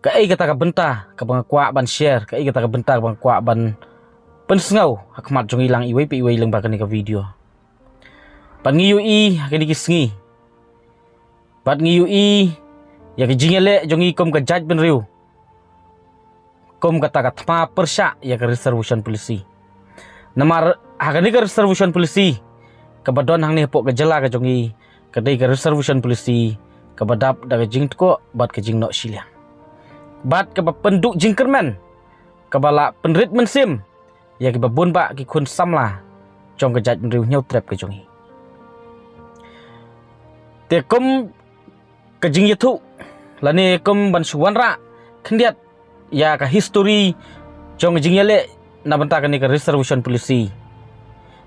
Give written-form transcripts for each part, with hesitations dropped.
Kai kata ka benta ka bang kwa ban share, kai kata ka benta bang kwa ban pensengau hakmat jong ilang iwei pe iwei leng ba ka video. Pan ngiu i hakani kisngi. Pat ngiu i ya ki jingele jong i kom ka judge ben riu. Kom kata ka thma persya ya ka reservation polisi. Namar hakani ka reservation polisi ka badon hang ne pok ka jela ka jong i kadai ka reservation polisi ka badap da ka jing tko bat ka jing no shiliang. Bat ka penduk jingkerman ka bala penrit mensim ya ki babun ba ki kun samla jong ka judge ben riu nyau trap ka jong i. Te kom ka jing yathu lani kom ban suwan ra khendiat ya ka history jong jing yale na banta ka ni ka reservation polisi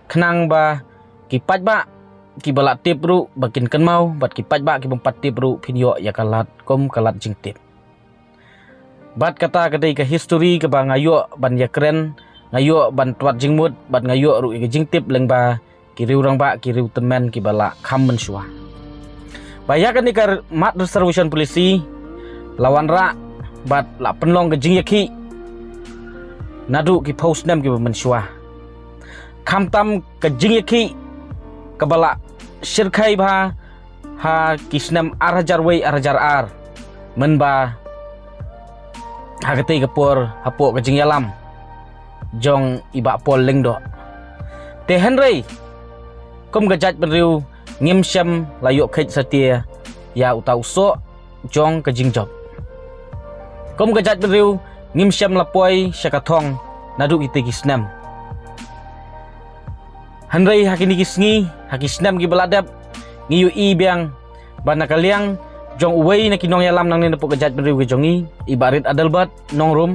khnang ba ki paj ba ki bala tip ru bakin kan mau bat ki paj ba ki bompat tip ru pinyo ya kalat kom kalat jing tip bat kata kadai ka history ka ba ngayo ban ya keren ngayo ban twat jing mut bat ngayo ru ka jing tip leng ba ki riu rang ba ki riu temen ki bala kham men suwa. Bayakan ni kar mat reservation polisi lawan ra bat la penlong ke jing yakhi nadu ki post nam ki mensyua kham tam ke jing yakhi ke bala shirkai ba ha kisnam arhajar wei arhajar ar men ba ha kete ke por hapo ke jing yalam jong iba pol leng do te henry kom gajat benriu ngim syam layuk kait setia ya utau so jong ke jing job kom gajat benriu ngim syam lapoi syakathong nadu ite kisnam handrai hakini kisngi hakisnam gi beladap ngiyu i biang banakaliang jong uwei na kinong yalam nang nepo gajat benriu ke jongi ibarit adalbat nong rum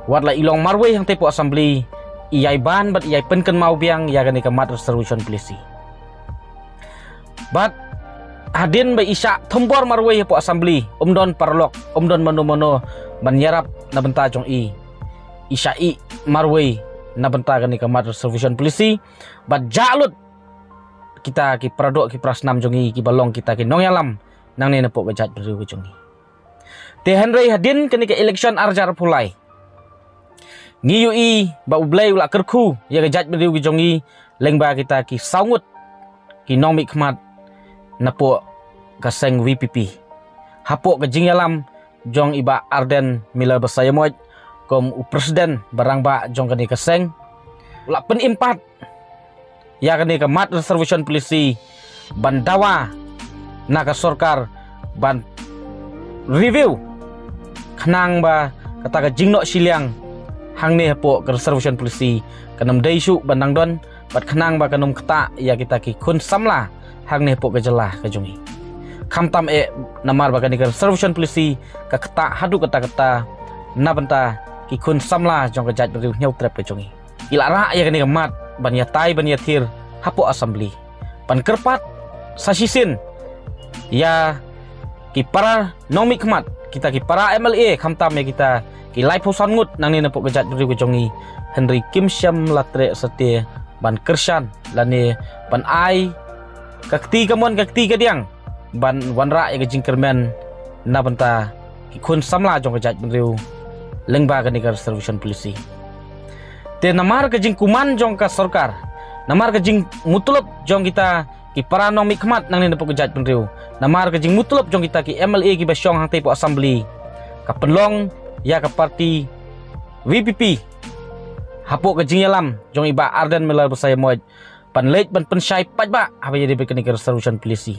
wat la ilong marwei hang tepo assembly iyai ban bat iyai penken mau biang ya gani kamat reservation polisi. Bat hadin ba isya thombor marwei po assembly umdon parlok umdon mano ban yarap na benta jong i isya i marwei na benta gani kamat reservation polisi bat jalut kita ki pradok ki prasnam jong i ki balong kita ki nong yalam nang ne po gajat beriu ke jong i te henry hadin kani ke election arjar pulai ngiyu i ba ublai ula kerku ya gajat beriu ke jong i leng ba kita ki saungut ki nong mi khmat napo kaseng VPP hapo ke jing yalam jong iba Arden Mila Basayamoj kom presiden barang ba jong kani kaseng ula pen impat ya kani ke mat reservation polisi bandawa na ka sorkar ban review khnang ba kata ka jingno siliang hang ne hapo ke reservation polisi kanam daisu bandang don bat khnang ba kanum kata ya kita ki kun samla hang ne po kejelah ke jongi kham tam e namar bagani ke reservation polisi ka kata hadu kata na benta ki kun samla jong kejat beriu nyau trap ke jongi ila ra ya kani mat ban ya tai ban ya thir hapo assembly pan kerpat sasisin ya ki para nomi khmat kita ki para MLA kham tam ya kita ki lai phosan ngut nang ne po kejat beriu ke jongi Henry Kim Syam latre setie ban kersan lani ban ai kakti kamon kakti kadiang ban wanra ya gajing kermen na benta ki kun samla jong kajat benriu lengba kani ka reservation polisi te namar kajing kuman jong ka sarkar namar kajing mutlub jong kita ki para nomi khmat nang ne po kajat benriu namar kajing mutlub jong kita ki MLA ki basyong hang tepo assembly ka penlong ya ka parti VPP hapo kajing yalam jong iba Arden Mila Basayamoj panleit ban pensyai paj ba apa jadi bekani ke reservation polisi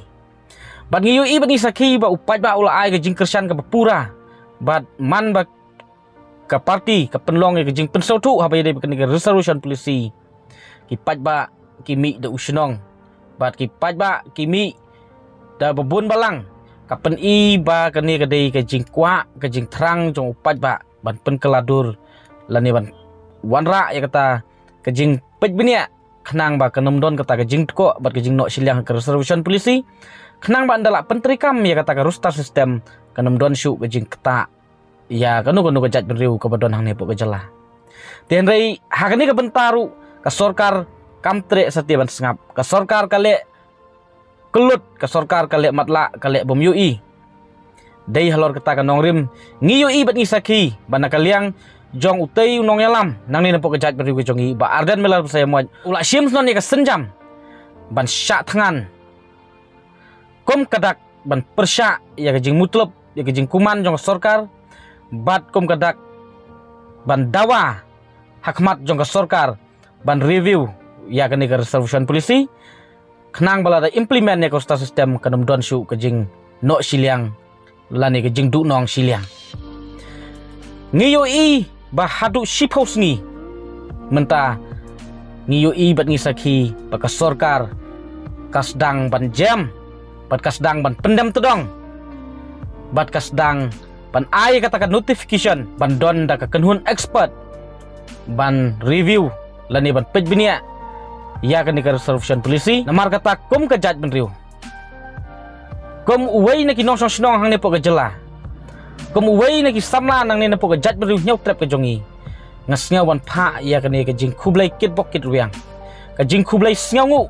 bat ngiyu i bani sakhi ba upaj ba ula ai ke jing kersan ke bapura bat man ba ke parti ke penlong ke jing pensau tu apa jadi bekani ke reservation polisi ki paj ba kimi de usnong bat ki paj ba kimi da babun balang ka pen i ba kani ke dei ke jing kwa ke jing thrang jong upaj ba ban pen keladur lani ban wanra ya kata ke jing pej benia khnang ba kanum don kata ke jing tko bat ke jing no siliang ke reservation polisi khnang ba andala pentrikam ya kata ke rustar system kanum don syu ke jing kata ya kanu ke jat beriu ke badon hang ne po ke jelah ten rei hagani ke bentaru ke sorkar kamtre setia ban sengap ke sorkar kale kelut ke sorkar kale matla kale bom ui dei halor kata kan nongrim ngiyo i bat ngisaki ban nakaliang jong utei unong yalam nang ni napok kejat beriu kejongi ba ardan melar saya muat ula siam non ni ka senjam ban syak tangan kom kadak ban persyak ya kejing mutlub ya kejing kuman jong sorkar bat kom kadak ban dawa hakmat jong sorkar ban review ya kani ka resolution polisi kenang balada implement ya kosta sistem kanum don syu kejing no siliang lani kejing du nong siliang ngiyo i bahadu shipos ni menta ngiyo i bat ngisaki baka sorkar kasdang ban jam bat kasdang ban pendam tedong bat kasdang ban ai katakan notification ban don da ka kenhun expert ban review lani ban pej binia ya kan di resolution polisi namar kata kum kejat benriu kum uwei na kinong snong hang ne po kejela kum uwei na kisamla nang ne po kejat benriu nyau trap kejongi ngasnya wan pha ya kan ke jing kublai kit bok kit ruang ka jing kublai sngangu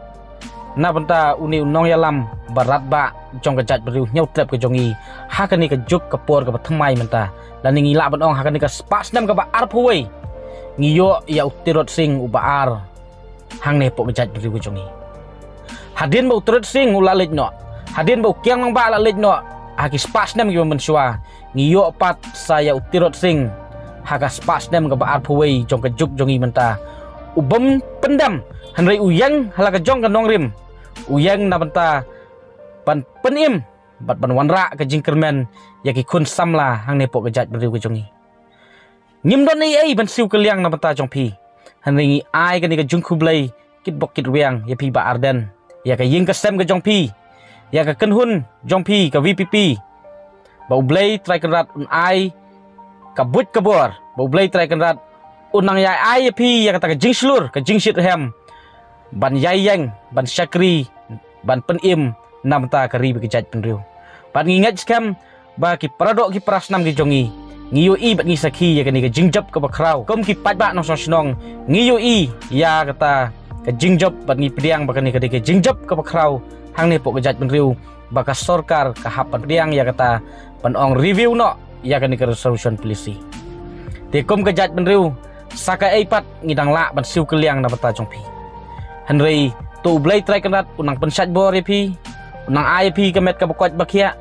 na benta uni unong yalam barat ba jong kejat benriu nyau trap kejongi ha kan ke juk ke por ke thamai menta lan ngila ban ong ha kan ke spas nam ke ba ar phuwei ngiyo ya utirot sing ubaar hang ne po kejat benriu kejongi hadin ba utirot sing ulalit no hadin ba ukyang mang ba lalit no haki spas nam ke mensua ngiyo pat saya utirot sing haka spas nam ke ba ar phuwei jong ke juk jongi menta ubem pendam hanrei uyang halaka jong ke nongrim uyang na benta pan penim bat ban wanra ke jingkermen yaki kun samla hang ne po kejat benriu kejongi ngim don ai ban siu keliang na benta jong pi hanrei ai ke ni ke jung kublai kit bok kit riang ya pi ba arden ya ke ying ke sem ke jong pi ya ke kenhun jong pi ke VPP bau blai try kerat un ai kabut kabor bau blai try kerat unang ya ai pi ya kata ke jing slur ke jing shit hem ban yai yang ban syakri ban penim nam ta kari bekejat penriu ban ngingat skam ba ki paradok ki prasnam ki jongi ngiyo i bat ngisaki ya kani ke jingjap ke bakrau kom ki patba nong snong ngiyo i ya kata ke jingjap bat ngi priang bakani ke jingjap ke bakrau hang ne po kejat penriu baka sorkar ka hapan priang ya kata ban ong review no ya kani ke resolution polisi te kom kejat penriu saka eipat ngidang la ban siu keliang na bata jongpi hanrei tu blai try kanat unang pensat bor pi unang IP kemet ka bakot bakia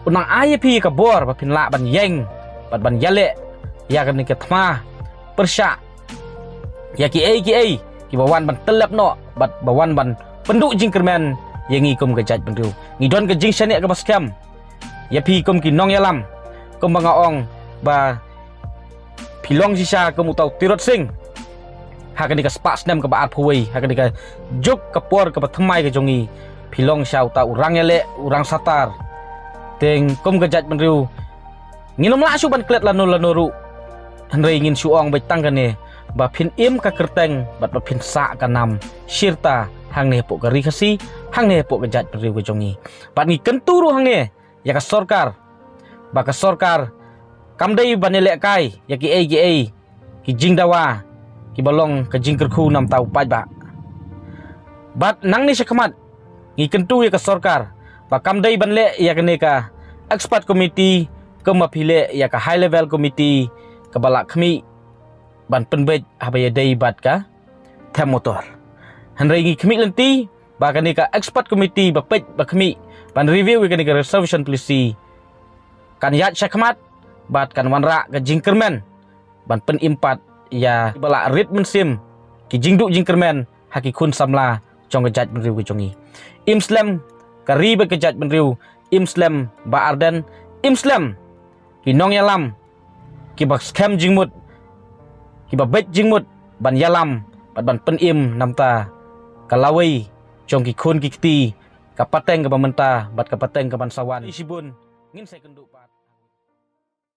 unang IP ka bor ba pin la ban yeng bat ban yale ya kan ke thma persya ya ki ai ki bawan ban telap no bat bawan ban penduk jingkermen yengi kum kejat benriu ngidon ke jing sane ka baskam ya pi kum ki nong yalam kum bangaong ba pilong sisa kum utau tirot sing hakan ka spas nem ka baat phuwei hakan ka juk ka por ka thmai ka jongi pilong syau ta urang yale urang satar teng kum kejat benriu nginom la su ban klet lanu hanrei ngin suong bai tangkane ba phin im ka kerteng bat ba phin sa ka nam sirta hang ne po ka rikasi hang ne po kejat benriu ka jongi bat ngi kenturu hang ne ya ka sorkar ba ka sorkar kamdai banele kai ya ki ai ki jing dawa ki balong ka jing kerku nam tau pai ba bat nang ni sakamat ngi kentu ya ka sorkar ba kamdai banle ya kene ka expert committee ke mapile ya ka high level committee ke balak khmi ban penbej habaya dei bat ka them motor hanrei ngi khmi lenti ba kene ka expert committee ba pej ba khmi ban review kene ka resolution polisi kan yat sakamat bat kan wanra ke jingkermen ban pen impat ya balak rit mensim ki jingdu jingkermen haki kun samla jong kejat benriu ke jongi imslam kari be kejat benriu imslam ba arden imslam ki nong yalam ki bak scam jingmut ki ba bet jingmut ban yalam ban pen im namta kalawai jong ki kun ki kti kapateng ke pamenta bat kapateng ke ban sawan isibun ngin sai kenduk pat